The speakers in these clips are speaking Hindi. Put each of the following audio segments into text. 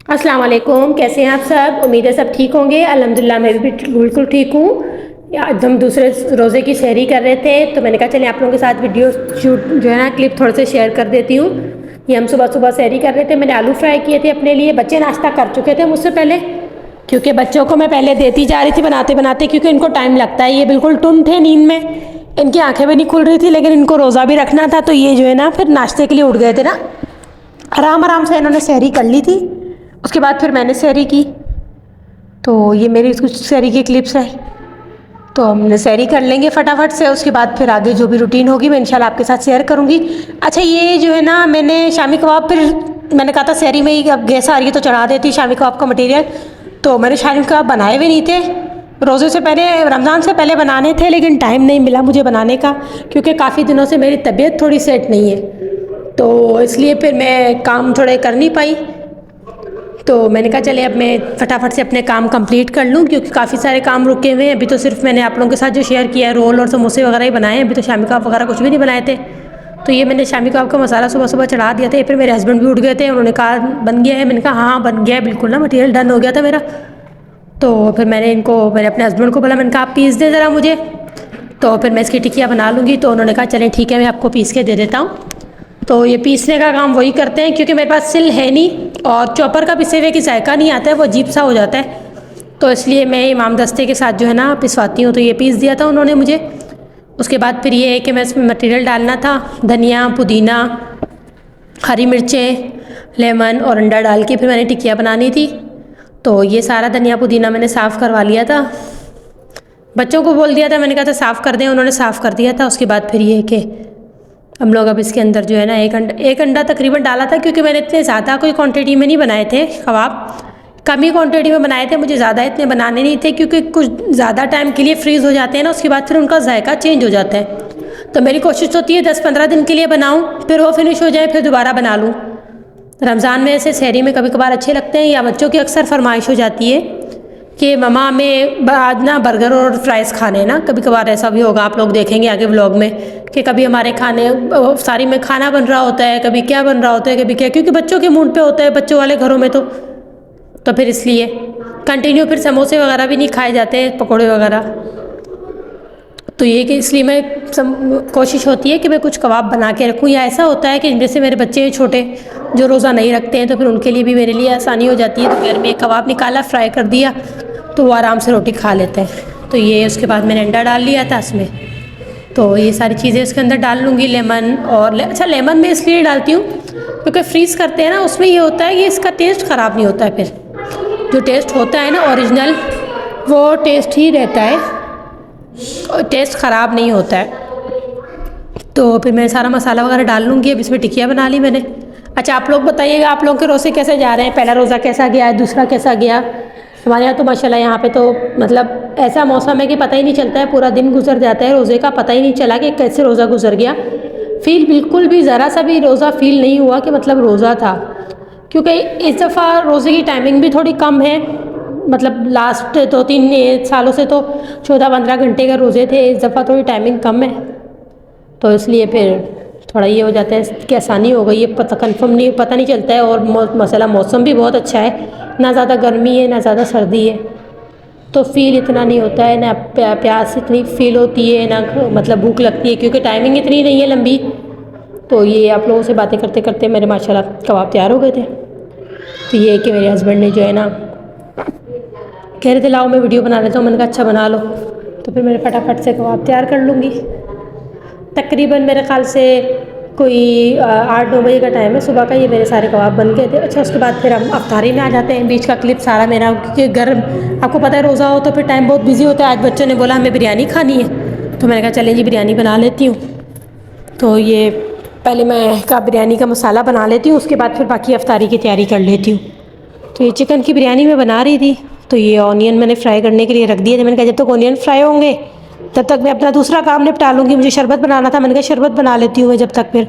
अस्सलाम वालेकुम, कैसे हैं आप सब। उम्मीद है सब ठीक होंगे। अल्हम्दुलिल्लाह मैं भी बिल्कुल ठीक हूँ। आज हम दूसरे रोज़े की सहरी कर रहे थे तो मैंने कहा चलिए आप लोगों के साथ वीडियो शूट जो है ना क्लिप थोड़े से शेयर कर देती हूँ। ये हम सुबह सुबह सहरी कर रहे थे। मैंने आलू फ्राई किए थे अपने लिए। बच्चे नाश्ता कर चुके थे मुझसे पहले, क्योंकि बच्चों को मैं पहले देती जा रही थी बनाते बनाते, क्योंकि इनको टाइम लगता है। ये बिल्कुल टुन थे नींद में, इनकी आंखें भी नहीं खुल रही थी, लेकिन इनको रोज़ा भी रखना था। तो ये जो है ना फिर नाश्ते के लिए उठ गए थे ना। आराम आराम से इन्होंने सहरी कर ली थी। उसके बाद फिर मैंने सहरी की। तो ये मेरी कुछ सहरी की क्लिप्स है। तो हमने सहरी कर लेंगे फटाफट से। उसके बाद फिर आगे जो भी रूटीन होगी मैं इंशाल्लाह आपके साथ शेयर करूँगी। अच्छा, ये जो है ना मैंने शामी कबाब, फिर मैंने कहा था सहरी में ही अब गैस आ रही है तो चढ़ा देती शामी कबाब का मटेरियल। तो मैंने शामी कबाब बनाए भी नहीं थे। रोज़े से पहले, रमज़ान से पहले बनाने थे, लेकिन टाइम नहीं मिला मुझे बनाने का, क्योंकि काफ़ी दिनों से मेरी तबीयत थोड़ी सेट नहीं है। तो इसलिए फिर मैं काम थोड़े कर नहीं पाई। तो मैंने कहा चले अब मैं फटाफट से अपने काम कंप्लीट कर लूँ, क्योंकि काफ़ी सारे काम रुके हुए हैं। अभी तो सिर्फ मैंने आप लोगों के साथ जो शेयर किया है रोल और समोसे वगैरह ही बनाए हैं। अभी तो शामी कबाब वगैरह कुछ भी नहीं बनाए थे। तो ये मैंने शामी कबाब का मसाला सुबह सुबह चढ़ा दिया था। फिर मेरे हस्बैंड भी उठ गए थे, उन्होंने कहा बन गया है। मैंने कहा हाँ बन गया है बिल्कुल ना, मटेरियल डन हो गया था मेरा। तो फिर मैंने अपने हस्बैंड को बोला, मैंने कहा आप पीस दें ज़रा मुझे, तो फिर मैं इसकी टिक्कियाँ बना लूँगी। तो उन्होंने कहा चलें ठीक है मैं आपको पीस के दे देता हूँ। तो ये पीसने का काम वही करते हैं, क्योंकि मेरे पास सिल है नहीं और चॉपर का पिसे हुए की जायका नहीं आता है, वो अजीब सा हो जाता है। तो इसलिए मैं इमाम दस्ते के साथ जो है ना पिसवाती हूँ। तो ये पीस दिया था उन्होंने मुझे। उसके बाद फिर ये है कि मैं इसमें मटेरियल डालना था, धनिया, पुदीना, हरी मिर्चें, लेमन और अंडा डाल के फिर मैंने टिक्कियाँ बनानी थी। तो ये सारा धनिया पुदीना मैंने साफ़ करवा लिया था। बच्चों को बोल दिया था, मैंने कहा था साफ़ कर दें, उन्होंने साफ़ कर दिया था। उसके बाद फिर ये है कि हम लोग अब इसके अंदर जो है ना एक अंडा तकरीबन डाला था, क्योंकि मैंने इतने ज़्यादा कोई क्वांटिटी में नहीं बनाए थे कबाब, कम ही क्वांटिटी में बनाए थे। मुझे ज़्यादा इतने बनाने नहीं थे, क्योंकि कुछ ज़्यादा टाइम के लिए फ्रीज़ हो जाते हैं ना, उसके बाद फिर उनका जायका चेंज हो जाता है। तो मेरी कोशिश होती है 10-15 दिन के लिए बनाऊँ, फिर वो फिनिश हो जाए, फिर दोबारा बना लूँ। रमज़ान में ऐसे सहरी में कभी कभार अच्छे लगते हैं, या बच्चों की अक्सर फरमाइश हो जाती है कि ममा हमें आज ना बर्गर और फ्राइज़ खाने हैं ना। कभी कभार ऐसा भी होगा, आप लोग देखेंगे आगे व्लॉग में, कि कभी हमारे खाने सारी में खाना बन रहा होता है, कभी क्या बन रहा होता है, कभी क्या, क्योंकि बच्चों के मूड पे होता है, बच्चों वाले घरों में तो फिर इसलिए कंटिन्यू फिर समोसे वगैरह भी नहीं खाए जाते, पकौड़े वगैरह। तो ये कि इसलिए मैं कोशिश होती है कि मैं कुछ कबाब बना के रखूँ, या ऐसा होता है कि जैसे मेरे बच्चे हैं छोटे जो रोज़ा नहीं रखते हैं, तो फिर उनके लिए भी मेरे लिए आसानी हो जाती है। तो घर में एक कबाब निकाला, फ्राई कर दिया, तो वो आराम से रोटी खा लेते हैं। तो ये उसके बाद मैंने अंडा डाल लिया था इसमें। तो ये सारी चीज़ें इसके अंदर डाल लूँगी। लेमन और अच्छा, लेमन मैं इसलिए डालती हूँ क्योंकि फ्रीज़ करते हैं ना, उसमें ये होता है कि इसका टेस्ट ख़राब नहीं होता है। फिर जो टेस्ट होता है ना ओरिजिनल, वो टेस्ट ही रहता है, टेस्ट ख़राब नहीं होता है। तो फिर मैं सारा मसाला वगैरह डाल लूँगी। अब इसमें टिक्कियाँ बना ली मैंने। अच्छा, आप लोग बताइएगा आप लोगों के रोज़े कैसे जा रहे हैं, पहला रोज़ा कैसा गया है, दूसरा कैसा गया। हमारे यहाँ तो माशाल्लाह यहाँ पे तो मतलब ऐसा मौसम है कि पता ही नहीं चलता है, पूरा दिन गुजर जाता है रोज़े का, पता ही नहीं चला कि कैसे रोज़ा गुजर गया। फील बिल्कुल भी ज़रा सा भी रोज़ा फील नहीं हुआ कि मतलब रोज़ा था, क्योंकि इस दफ़ा रोज़े की टाइमिंग भी थोड़ी कम है। मतलब लास्ट 2-3 सालों से तो 14-15 घंटे के रोज़े थे, इस दफ़ा थोड़ी टाइमिंग कम है। तो इसलिए फिर थोड़ा ये हो जाता है कि आसानी हो गई है, पता कंफर्म नहीं, पता नहीं चलता है। और मसाला मौसम भी बहुत अच्छा है, ना ज़्यादा गर्मी है ना ज़्यादा सर्दी है, तो फील इतना नहीं होता है, ना प्यास इतनी फील होती है, ना मतलब भूख लगती है, क्योंकि टाइमिंग इतनी नहीं है लंबी। तो ये आप लोगों से बातें करते करते मेरे माशाल्लाह कबाब तैयार हो गए थे। तो ये कि मेरे हस्बैंड ने जो है ना कह रहे थे लाओ मैं वीडियो बना लेता हूँ, मैंने कहा अच्छा बना लो। तो फिर मैं फटाफट से कबाब तैयार कर लूँगी। तकरीबन मेरे ख़्याल से कोई 8-9 बजे का टाइम है सुबह का। ये मेरे सारे कबाब बन गए थे। अच्छा, उसके बाद फिर हम अफ्तारी में आ जाते हैं। बीच का क्लिप सारा मेरा, क्योंकि घर आपको पता है रोज़ा हो तो फिर टाइम बहुत बिजी होता है। आज बच्चों ने बोला हमें बिरयानी खानी है, तो मैंने कहा चलें जी बिरयानी बना लेती हूँ। तो ये पहले मैं बिरयानी का मसाला बना लेती हूँ, उसके बाद फिर बाकी अफ्तारी की तैयारी कर लेती हूँ। तो ये चिकन की बिरयानी मैं बना रही थी, तो ये ऑनियन मैंने फ्राई करने के लिए रख दिए थे। मैंने कहा जब तक ऑनियन फ्राई होंगे तब तक मैं अपना दूसरा काम निपटा लूँगी। मुझे शरबत बनाना था, मैंने कहा शरबत बना लेती हूँ मैं जब तक। फिर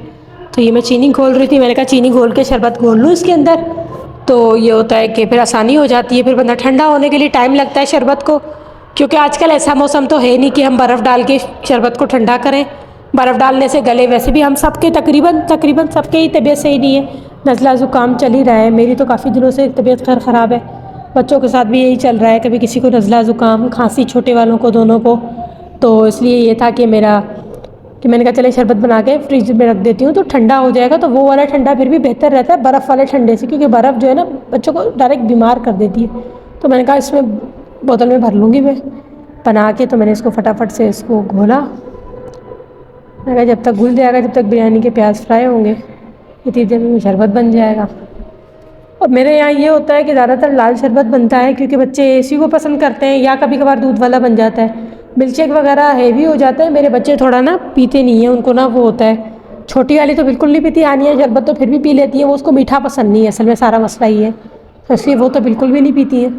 तो ये मैं चीनी घोल रही थी, मैंने कहा चीनी घोल के शरबत घोल लूँ इसके अंदर। तो ये होता है कि फिर आसानी हो जाती है, फिर बंदा ठंडा होने के लिए टाइम लगता है शरबत को, क्योंकि आजकल ऐसा मौसम तो है नहीं कि हम बर्फ़ डाल के शरबत को ठंडा करें। बर्फ़ डालने से गले, वैसे भी हम सबके तकरीबन सबके ही तबीयत सही नहीं है, नज़ला ज़ुकाम चल ही रहा है, मेरी तो काफ़ी दिनों से तबीयत खैर ख़राब है, बच्चों के साथ भी यही चल रहा है, कभी किसी को नज़ला ज़ुकाम खांसी, छोटे वालों को दोनों को। तो इसलिए ये था कि मैंने कहा चले शरबत बना के फ्रिज में रख देती हूँ तो ठंडा हो जाएगा। तो वो वाला ठंडा फिर भी बेहतर रहता है बर्फ़ वाले ठंडे से, क्योंकि बर्फ़ जो है ना बच्चों को डायरेक्ट बीमार कर देती है। तो मैंने कहा इसमें बोतल में भर लूँगी मैं बना के। तो मैंने इसको फटाफट से इसको घोला। मैंने कहा जब तक घुल जाएगा, जब तक बिरयानी के प्याज फ्राई होंगे, इतनी देर में शरबत बन जाएगा। और मेरे यहाँ ये होता है कि ज़्यादातर लाल शरबत बनता है, क्योंकि बच्चे इसी को पसंद करते हैं, या कभी कभार दूध वाला बन जाता है। मिल्क शेक वगैरह हैवी हो जाता है, मेरे बच्चे थोड़ा ना पीते नहीं हैं, उनको ना वो होता है। छोटी वाली तो बिल्कुल नहीं पीती, आनी है शरबत तो फिर भी पी लेती है, वो उसको मीठा पसंद नहीं है, असल में सारा मसला ही है, तो इसलिए वो तो बिल्कुल भी नहीं पीती है।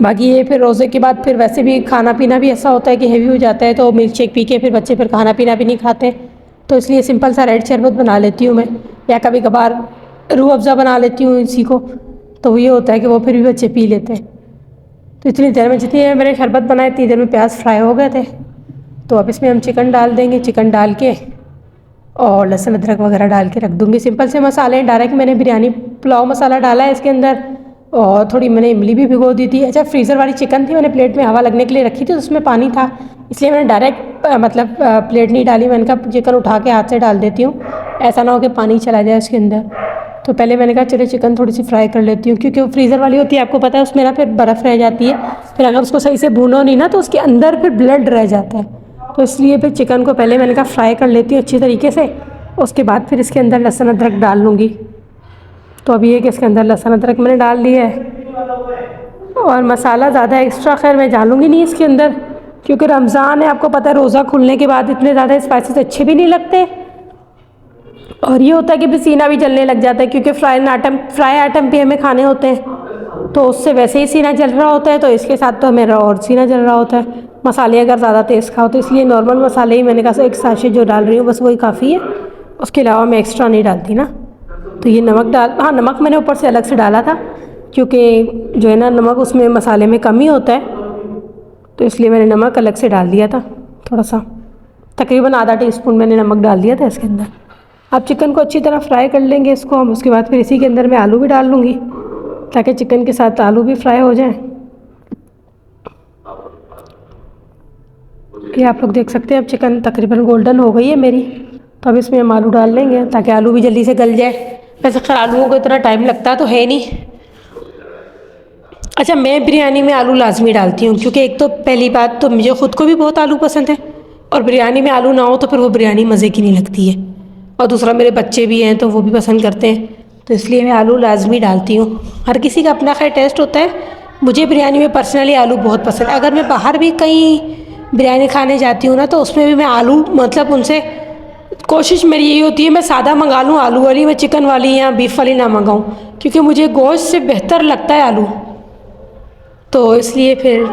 बाकी ये फिर रोज़े के बाद फिर वैसे भी खाना पीना भी ऐसा होता है कि हैवी हो जाता है, तो मिल्क शेक पी के फिर बच्चे फिर खाना पीना भी नहीं खाते, तो इसलिए सिंपल सा रेड शरबत बना लेती हूँ मैं, या कभी कभार रूह अफ़ज़ा बना लेती हूँ इसी को। तो ये होता है कि वो फिर भी बच्चे पी लेते हैं। तो इतनी देर में, जितनी देर मैंने शरबत बनाया इतनी देर में प्याज फ्राई हो गए थे। तो अब इसमें हम चिकन डाल देंगे, चिकन डाल के और लहसुन अदरक वगैरह डाल के रख दूँगी। सिंपल से मसाले डायरेक्ट मैंने बिरयानी पुलाव मसाला डाला है इसके अंदर, और थोड़ी मैंने इमली भी भिगो दी थी। अच्छा, फ्रीज़र वाली चिकन थी, मैंने प्लेट में हवा लगने के लिए रखी थी, तो उसमें पानी था, इसलिए मैंने डायरेक्ट मतलब प्लेट नहीं डाली। मैंने कहा चिकन उठा के हाथ से डाल देती हूँ, ऐसा ना हो कि पानी चला जाए उसके अंदर। तो पहले मैंने कहा चलो चिकन थोड़ी सी फ्राई कर लेती हूँ, क्योंकि वो फ्रीज़र वाली होती है, आपको पता है उसमें ना फिर बर्फ़ रह जाती है, फिर अगर उसको सही से भूनो नहीं ना तो उसके अंदर फिर ब्लड रह जाता है। तो इसलिए फिर चिकन को पहले मैंने कहा फ्राई कर लेती हूँ अच्छी तरीके से, उसके बाद फिर इसके अंदर लहसुन अदरक डाल लूँगी। तो अभी ये कि इसके अंदर लहसुन अदरक मैंने डाल दिया है, और मसाला ज़्यादा एक्स्ट्रा खैर मैं डालूँगी नहीं इसके अंदर, क्योंकि रमज़ान है, आपको पता है रोज़ा खुलने के बाद इतने ज़्यादा स्पाइसेस अच्छे भी नहीं लगते, और ये होता है कि सीना भी जलने लग जाता है, क्योंकि फ्राई आइटम भी हमें खाने होते हैं, तो उससे वैसे ही सीना जल रहा होता है, तो इसके साथ तो मेरा और सीना जल रहा होता है मसाले अगर ज़्यादा तेज़ खाओ। तो इसलिए नॉर्मल मसाले ही मैंने कहा एक साशे जो डाल रही हूँ बस वही काफ़ी है, उसके अलावा मैं एक्स्ट्रा नहीं डालती ना। तो ये हाँ नमक मैंने ऊपर से अलग से डाला था, क्योंकि जो है ना नमक उसमें मसाले में कम ही होता है, तो इसलिए मैंने नमक अलग से डाल दिया था थोड़ा सा, तकरीबन आधा टीस्पून मैंने नमक डाल दिया था इसके अंदर। अब चिकन को अच्छी तरह फ्राई कर लेंगे इसको हम, उसके बाद फिर इसी के अंदर मैं आलू भी डाल लूँगी, ताकि चिकन के साथ आलू भी फ्राई हो जाए। ये आप लोग देख सकते हैं अब चिकन तकरीबन गोल्डन हो गई है मेरी, तो अब इसमें हम आलू डाल लेंगे ताकि आलू भी जल्दी से गल जाए। वैसे खैर आलूओं को इतना टाइम लगता तो है नहीं। अच्छा, मैं बिरयानी में आलू लाजमी डालती हूँ, क्योंकि एक तो पहली बात तो मुझे ख़ुद को भी बहुत आलू पसंद है, और बिरयानी में आलू ना हो तो फिर वो बिरयानी मज़े की नहीं लगती है, और दूसरा मेरे बच्चे भी हैं तो वो भी पसंद करते हैं, तो इसलिए मैं आलू लाजमी डालती हूँ। हर किसी का अपना खैर टेस्ट होता है, मुझे बिरयानी में पर्सनली आलू बहुत पसंद है। अगर मैं बाहर भी कहीं बिरयानी खाने जाती हूँ ना, तो उसमें भी मैं आलू मतलब उनसे कोशिश मेरी यही होती है मैं सादा मंगा लूँ आलू वाली, मैं चिकन वाली या बीफ वाली ना मंगाऊँ, क्योंकि मुझे गोश्त से बेहतर लगता है आलू। तो इसलिए फिर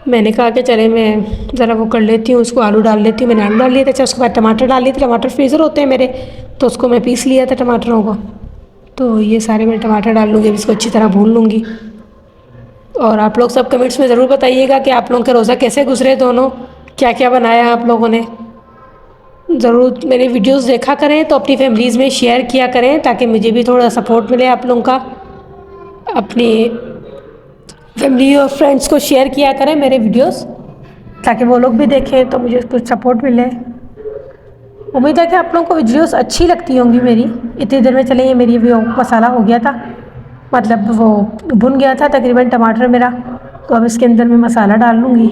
मैंने कहा कि चले मैं ज़रा वो कर लेती हूँ, उसको आलू डाल लेती हूँ। मैंने आलू डाल लिए थे, अच्छा उसके बाद टमाटर डाल लिए थे, टमाटर फ्रीज़र होते हैं मेरे, तो उसको मैं पीस लिया था टमाटरों को। तो ये सारे मैं टमाटर डाल लूँगी, इसको अच्छी तरह भून लूँगी। और आप लोग सब कमेंट्स में ज़रूर बताइएगा कि आप लोगों के रोज़ा कैसे गुजरे, दोनों क्या क्या बनाया आप लोगों ने। ज़रूर मेरे वीडियोस देखा करें, तो अपनी फैमिलीज़ में शेयर किया करें, ताकि मुझे भी थोड़ा सपोर्ट मिले आप लोगों का। अपनी फैमिली और फ्रेंड्स को शेयर किया करें मेरे वीडियोस, ताकि वो लोग भी देखें तो मुझे कुछ सपोर्ट मिले। उम्मीद है कि आप लोगों को वीडियोस अच्छी लगती होंगी मेरी। इतनी देर में चले ये मेरी वो मसाला हो गया था, मतलब वो भुन गया था तकरीबन टमाटर मेरा। तो अब इसके अंदर मैं मसाला डाल लूँगी,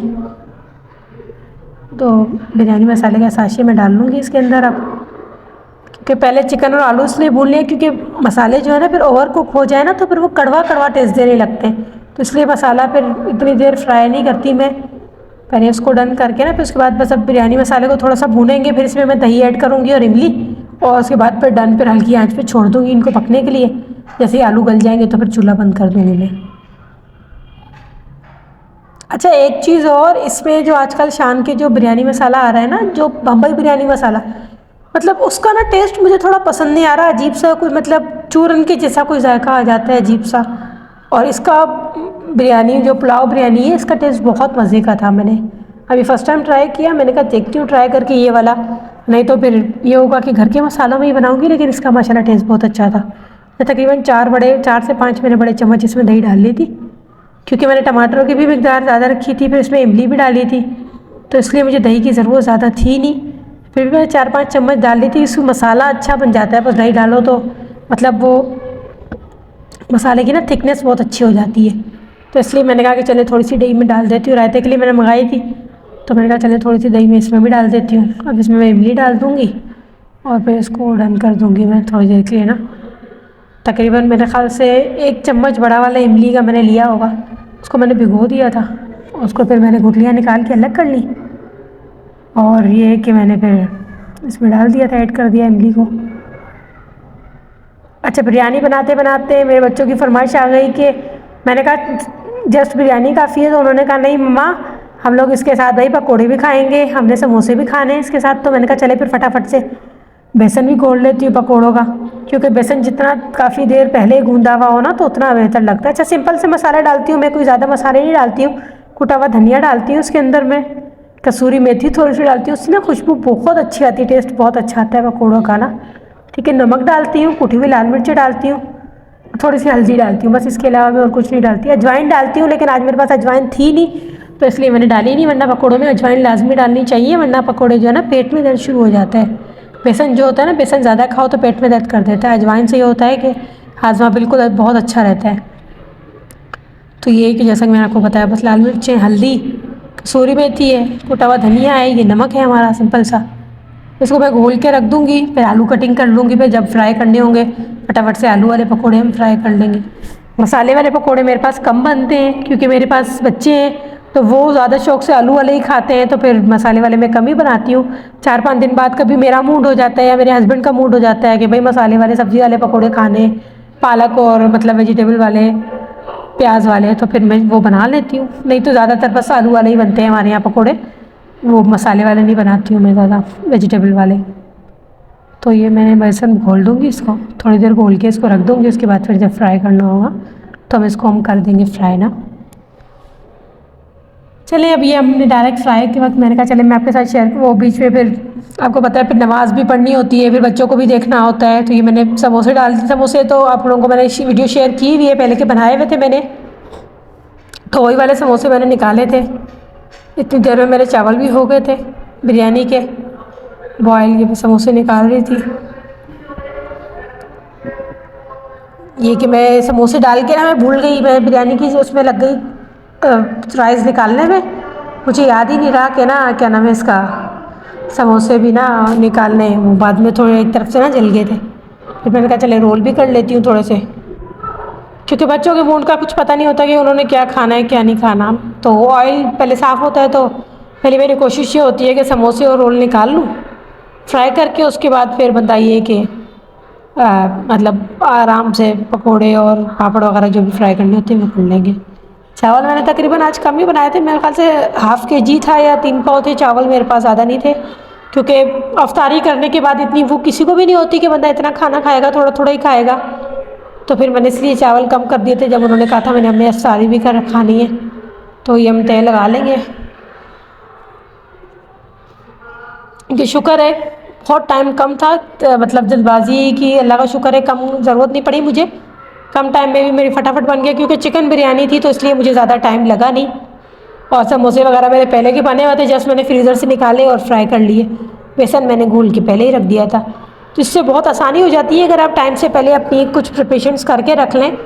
तो बिरयानी मसाले का साशे में डाल लूँगी इसके अंदर अब, क्योंकि पहले चिकन और आलू इसलिए भून लिए क्योंकि मसाले जो है ना फिर ओवर कुक हो जाए ना तो फिर वो कड़वा कड़वा टेस्ट देने लगते हैं, तो इसलिए मसाला फिर इतनी देर फ्राई नहीं करती मैं। पहले उसको डन करके ना फिर उसके बाद बस अब बिरयानी मसाले को थोड़ा सा भूनेंगे, फिर इसमें मैं दही ऐड करूँगी और इमली, और उसके बाद फिर डन, फिर हल्की आंच पे छोड़ दूँगी इनको पकने के लिए। जैसे ही आलू गल जाएंगे तो फिर चूल्हा बंद कर दूँगी मैं। अच्छा, एक चीज़ और, इसमें जो आजकल शान के जो बिरयानी मसाला आ रहा है ना, जो बम्बई बिरयानी मसाला, मतलब उसका ना टेस्ट मुझे थोड़ा पसंद नहीं आ रहा, अजीब सा कोई मतलब चूरन के जैसा कोई जायका आ जाता है अजीब सा। और इसका बिरयानी जो पुलाव बिरयानी है इसका टेस्ट बहुत मज़े का था। मैंने अभी फ़र्स्ट टाइम ट्राई किया, मैंने कहा देखती हूँ ट्राई करके ये वाला, नहीं तो फिर ये होगा कि घर के मसालों में ही बनाऊंगी, लेकिन इसका माशाल्लाह टेस्ट बहुत अच्छा था। मैं तकरीबन 4 से 5 मैंने बड़े चम्मच इसमें दही डाल ली थी, क्योंकि मैंने टमाटरों की भी मिकदार ज़्यादा रखी थी, फिर इसमें इमली भी डाली थी, तो इसलिए मुझे दही की ज़रूरत ज़्यादा थी नहीं। फिर भी मैंने 4-5 चम्मच डाल ली थी। इसमें मसाला अच्छा बन जाता है, बस दही डालो तो मतलब वो मसाले की ना थिकनेस बहुत अच्छी हो जाती है। तो इसलिए मैंने कहा कि चले थोड़ी सी दही में डाल देती हूँ। रायते के लिए मैंने मंगाई थी, तो मैंने कहा चले थोड़ी सी दही में इसमें भी डाल देती हूँ। अब इसमें मैं इमली डाल दूँगी और फिर इसको डन कर दूँगी मैं थोड़ी देर के लिए ना। तकरीबन मेरे ख़्याल से 1 चम्मच बड़ा वाला इमली का मैंने लिया होगा, उसको मैंने भिगो दिया था। उसको फिर मैंने गुठलियाँ निकाल के अलग कर ली, और ये कि मैंने फिर इसमें डाल दिया था, ऐड कर दिया इमली को। अच्छा, बिरयानी बनाते बनाते मेरे बच्चों की फरमाइश आ गई कि मैंने कहा जस्ट बिरयानी काफ़ी है, तो उन्होंने कहा नहीं मम्मा, हम लोग इसके साथ भाई पकोड़े भी खाएंगे, हमने समोसे भी खाने हैं इसके साथ। तो मैंने कहा चले फिर फटाफट से बेसन भी घोल लेती हूँ पकोड़ों का, क्योंकि बेसन जितना काफ़ी देर पहले गूंदा हुआ हो ना तो उतना बेहतर लगता है। अच्छा, सिंपल से मसाला डालती हूँ मैं, कोई ज़्यादा मसाले नहीं डालती हूँ। कुटा हुआ धनिया डालती हूँ उसके अंदर में, कसूरी मेथी थोड़ी सी डालती हूँ, उससे ना खुशबू बहुत अच्छी आती है, टेस्ट बहुत अच्छा आता है पकोड़ों का ना। ठीक है, नमक डालती हूँ, कुटी हुई लाल मिर्च डालती हूँ, थोड़ी सी हल्दी डालती हूँ, बस इसके अलावा मैं और कुछ नहीं डालती। अजवाइन डालती हूँ, लेकिन आज मेरे पास अजवाइन थी नहीं, तो इसलिए मैंने डाली नहीं, वरना पकोड़ों में अजवाइन लाजमी डालनी चाहिए, वरना पकोड़े जो है ना पेट में दर्द शुरू हो जाता है। बेसन जो होता है ना, बेसन ज़्यादा खाओ तो पेट में दर्द कर देता है। अजवाइन से ये होता है कि हाजमा बिल्कुल बहुत अच्छा रहता है। तो ये कि जैसा कि मैंने आपको बताया, बस लाल मिर्च है, हल्दी, कसूरी मेथी है, कुटा हुआ धनिया है, ये नमक है हमारा सिंपल सा। इसको मैं घोल के रख दूँगी, फिर आलू कटिंग कर लूँगी, फिर जब फ्राई करने होंगे फटाफट से आलू वाले पकोड़े हम फ्राई कर लेंगे। मसाले वाले पकोड़े मेरे पास कम बनते हैं, क्योंकि मेरे पास बच्चे हैं तो वो ज़्यादा शौक से आलू वाले ही खाते हैं, तो फिर मसाले वाले मैं कम ही बनाती हूँ। 4-5 दिन बाद कभी मेरा मूड हो जाता है या मेरे हस्बैंड का मूड हो जाता है कि भाई मसाले वाले सब्ज़ी वाले पकोड़े खाने, पालक और मतलब वेजिटेबल वाले, प्याज वाले, तो फिर मैं वो बना लेती हूँ। नहीं तो ज़्यादातर बस आलू वाले ही बनते हैं हमारे यहाँ पकोड़े, वो मसाले वाले नहीं बनाती हूँ मैं ज़्यादा, वेजिटेबल वाले। तो ये मैंने बेसन घोल दूँगी, इसको थोड़ी देर घोल के इसको रख दूँगी, उसके बाद फिर जब फ्राई करना होगा तो हम इसको कर देंगे फ्राई ना। चलिए, अब ये हमने डायरेक्ट फ्राई के वक्त मैंने कहा चले मैं आपके साथ शेयर, वो बीच में फिर आपको पता है फिर नमाज़ भी पढ़नी होती है, फिर बच्चों को भी देखना होता है। तो ये मैंने समोसे डाल दिए। समोसे तो आप लोगों को मैंने वीडियो शेयर की हुई है पहले के, बनाए हुए थे मैंने, तो वही वाले समोसे मैंने निकाले थे। इतनी देर में मेरे चावल भी हो गए थे बिरयानी के बॉयल। ये समोसे निकाल रही थी, ये कि मैं समोसे डाल के ना मैं भूल गई, मैं बिरयानी की उसमें लग गई राइस निकालने में, मुझे याद ही नहीं रहा कि ना क्या नाम है इसका, समोसे भी ना निकालने, वो बाद में थोड़े एक तरफ से ना जल गए थे। फिर मैंने कहा चले रोल भी कर लेती हूँ थोड़े से, क्योंकि बच्चों के मूड का कुछ पता नहीं होता कि उन्होंने क्या खाना है क्या नहीं खाना। तो ऑयल पहले साफ़ होता है, तो पहले मेरी कोशिश ये होती है कि समोसे और रोल निकाल लूँ फ्राई करके, उसके बाद फिर बंदा ये कि मतलब आराम से पकोड़े और पापड़ वगैरह जो भी फ्राई करने होते हैं वो कर लेंगे। चावल मैंने तकरीबन आज कम ही बनाए थे, मेरे ख्याल से ½ kg था या 3 पाव थे चावल, मेरे पास ज़्यादा नहीं थे, क्योंकि अफ्तारी करने के बाद इतनी भूख किसी को भी नहीं होती कि बंदा इतना खाना खाएगा, थोड़ा थोड़ा ही खाएगा। तो फिर मैंने इसलिए चावल कम कर दिए थे। जब उन्होंने कहा था मैंने हमें अफ्तारी भी कर खानी है, तो ये हम तय लगा लेंगे। कि शुक्र है बहुत टाइम कम था, मतलब जल्दबाजी की अल्लाह का शुक्र है कम ज़रूरत नहीं पड़ी मुझे, कम टाइम में भी मेरी फटाफट बन गया, क्योंकि चिकन बिरयानी थी तो इसलिए मुझे ज़्यादा टाइम लगा नहीं। और समोसे वगैरह मेरे पहले के बने हुए थे, जस्ट मैंने फ्रीज़र से निकाले और फ्राई कर लिए। बेसन मैंने घोल के पहले ही रख दिया था, तो इससे बहुत आसानी हो जाती है अगर आप टाइम से पहले अपनी कुछ प्रिपरेशंस करके रख लें,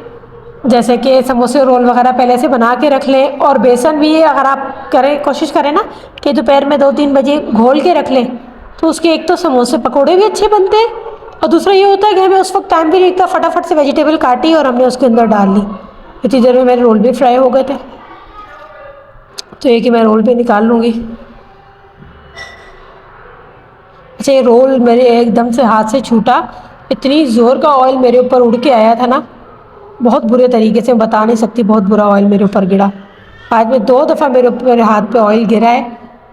जैसे कि समोसे रोल वगैरह पहले से बना के रख लें। और बेसन भी अगर आप करें, कोशिश करें ना कि दोपहर में 2-3 बजे घोल के रख लें, तो उसके एक तो समोसे पकोड़े भी अच्छे बनते हैं, और दूसरा ये होता है कि हमें उस वक्त टाइम भी नहीं लगता, फटाफट से वेजिटेबल काटी और हमने उसके अंदर डाल ली, इतनी देर में मेरे रोल भी फ्राई हो गए थे। तो ये कि मैं रोल भी निकाल लूँगी। अच्छा, ये रोल मेरे एकदम से हाथ से छूटा, इतनी ज़ोर का ऑयल मेरे ऊपर उड़ के आया था ना, बहुत बुरे तरीके से, बता नहीं सकती, बहुत बुरा ऑयल मेरे ऊपर गिरा। आज में 2 दफ़ा मेरे हाथ पे ऑयल गिरा है,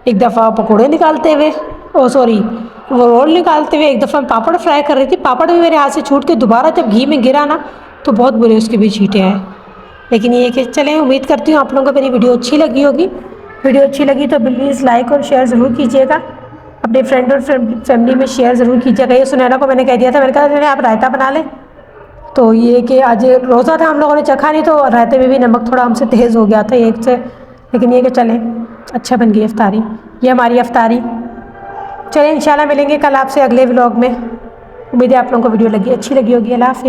एक दफ़ा पकोड़े निकालते हुए, वो रोल निकालते हुए, एक दफ़ा पापड़ फ्राई कर रही थी, पापड़ भी मेरे हाथ से छूट के दोबारा जब घी में गिरा ना तो बहुत बुरे उसके भी छींटे आए। लेकिन ये कि चलें, उम्मीद करती हूँ आप लोगों को मेरी वीडियो अच्छी लगी होगी। वीडियो अच्छी लगी तो प्लीज़ लाइक और शेयर ज़रूर कीजिएगा। अपने फ्रेंड और फैमिली में शेयर ज़रूर कीजिएगा। ये सुनैना को मैंने कह दिया था, मैंने कहा आप रायता बना लें। तो ये कि आज रोज़ा था, हम लोगों ने चखा नहीं, तो रायते में भी नमक थोड़ा हमसे तेज़ हो गया था एक से, लेकिन ये कि चलें अच्छा बन गई अफ्तारी। ये हमारी अफ्तारी। चलें इंशाल्लाह मिलेंगे कल आपसे अगले व्लॉग में। उम्मीद है आप लोगों को वीडियो अच्छी लगी होगी। अल्लाह हाफ़िज़।